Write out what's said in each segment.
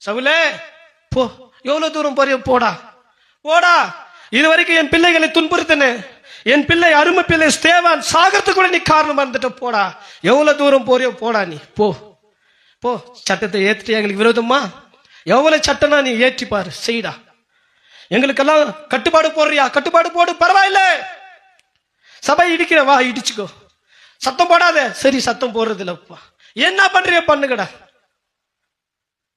சவுலே போ, எவ்வளவு தூரம் போறியோ போடா போடா. இது வரைக்கும் என் பிள்ளைகளை துன்புறுத்தினேன், என் பிள்ளை அருமை பிள்ளை ஸ்தேவான் சாகரத்துக்கு கூட நீ காரணமா இருந்துட்ட, போடா. எவ்வளவு தூரம் போறியோ போடா, நீ போ போ. சட்டத்தை ஏற்றிட்டு எங்களுக்கு விரோதமா எவ்வளவு சட்டம்னா நீ ஏற்றி பாரு, செய்டா. எங்களுக்கெல்லாம் கட்டுப்பாடு போடுறியா? கட்டுப்பாடு போடு, பரவாயில்ல. சபை இடிக்கிற, வா இடிச்சுக்கோ. சத்தம் போடாத, சரி சத்தம் போடுறது இல்லப்பா. என்ன பண்றிய பண்ணுங்கடா.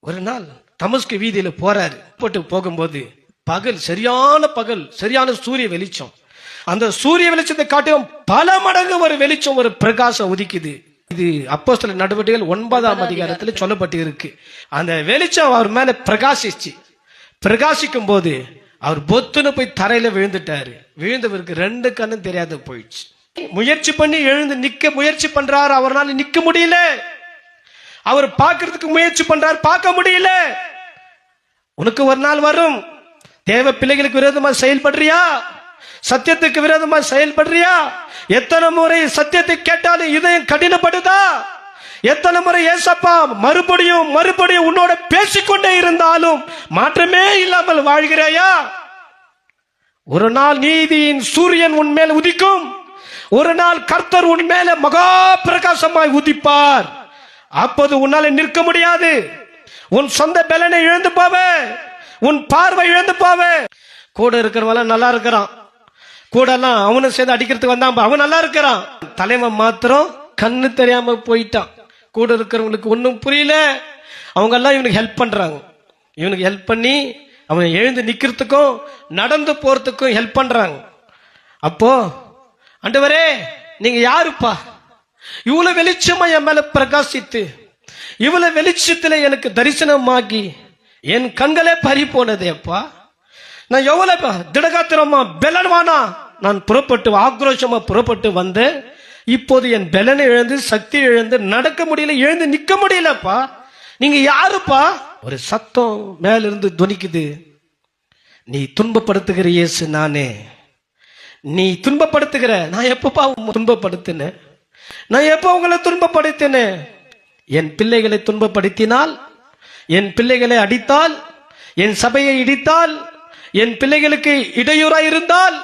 ஒரு நாள் தமஸ்கு வீதியில போறாரு. போட்டு போகும்போது பகல், சரியான பகல், சரியான சூரிய வெளிச்சம். அந்த சூரிய வெளிச்சத்தை காட்டிலும் பல மடங்கு ஒரு வெளிச்சம், ஒரு பிரகாசம் உதிக்குது. இது அப்போஸ்தலர் நடவடிக்கைகள் 9ஆம் அதிகாரத்துல சொல்லப்பட்டு இருக்கு. அந்த வெளிச்சம் அவர் மேல பிரகாசிச்சு, பிரகாசிக்கும் போது அவர் பொத்துன்னு போய் தரையில விழுந்துட்டாரு. விழுந்தவருக்கு 2 கண்ணும் தெரியாத போயிடுச்சு. முயற்சி பண்ணி எழுந்து நிக்க முயற்சி பண்றாரு, அவரால் நிக்க முடியல. அவர் பார்க்கறதுக்கு முயற்சி பண்றாரு, பார்க்க முடியல. உனக்கு ஒரு நாள் வரும், தேவ பிள்ளைகளுக்கு விரோதமா செயல்படுறியா? சத்தியத்துக்கு விரோதமா செயல்படுறியா? எத்தனை முறை சத்தியத்தை கேட்டாலும் இதயம் கடினப்படுதா? எத்தனை முறை ஏசப்பா மறுபடியும் மறுபடியும் உன்னோட பேசிக்கொண்டே இருந்தாலும் மாற்றமே இல்லாமல் வாழ்கிறாயா? ஒரு நாள் நீதியின் சூரியன் உன் மேல் உதிக்கும். ஒரு நாள் கர்த்தர் உன் மேல மகா பிரகாசமாய் உதிப்பார். அப்போது உன்னால நிற்க முடியாது. உன் சொந்த பலனை இழந்து போவ, உன் பார்வை இழந்து போவ. கூட இருக்கிறவன் நல்லா இருக்கிறான், கூட எல்லாம் அவனும் சேர்ந்து அடிக்கிறதுக்கு வந்தான், அவன் நல்லா இருக்கிறான். தலைவன் மாத்திரம் கண்ணு தெரியாம போயிட்டான். கூட இருக்கிறவங்களுக்கு ஒன்றும் புரியல. அவங்க எல்லாம் இவனுக்கு ஹெல்ப் பண்றாங்க. இவனுக்கு ஹெல்ப் பண்ணி அவன் எழுந்து நிக்கிறதுக்கும் நடந்து போறதுக்கும் ஹெல்ப் பண்றாங்க. அப்போ ஆண்டவரே நீங்க யாருப்பா? இவ்வளவு வெளிச்சமா என் மேல பிரகாசித்து, இவ்வளவு வெளிச்சத்துல எனக்கு தரிசனமாகி என் கண்களே பறி போனதேப்பா. நான் எவ்வளவு திடகாத்திரமா பெலன்வானா நான் புறப்பட்டு ஆக்ரோஷமா புறப்பட்டு வந்தேன். இப்போது என் பெலனை இழந்து சக்தி இழந்து நடக்க முடியல, எழுந்து நிக்க முடியலப்பா. நீங்க யாருப்பா? ஒரு சத்தம் மேல இருந்து துணிக்குது. நீ துன்பப்படுத்துகிற இயேசு நானே. நீ துன்பப்படுத்துகிற. நான் எப்பப்பா துன்பப்படுத்தினேன்? நான் எப்ப உங்களை துன்பப்படுத்தினேன்? என் பிள்ளைகளை துன்பப்படுத்தினால், என் பிள்ளைகளை அடித்தால், என் சபையை இடித்தால், என் பிள்ளைகளுக்கு இடையூறாய் இருந்தால்,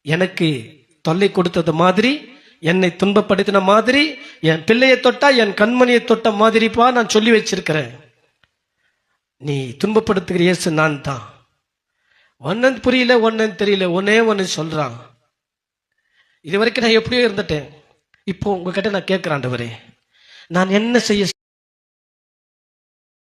எனக்கு தொல்லை கொடுத்தது மாதிரி, என்னை துன்பப்படுத்தின மாதிரி, என் பிள்ளையை தொட்டா என் கண்மணியை தொட்ட மாதிரிப்பா நான் சொல்லி வச்சிருக்கிறேன். நீ துன்பப்படுத்துகிற இயேசு நான் தான். ஒன்னு புரியல, ஒன்னு தெரியல, ஒன்னே ஒன்னு சொல்றான். இது வரைக்கும் நான் எப்படியோ இருந்துட்டேன். இப்போ உங்ககிட்ட நான் கேட்கிறேன், ஆண்டவரே நான் என்ன செய்ய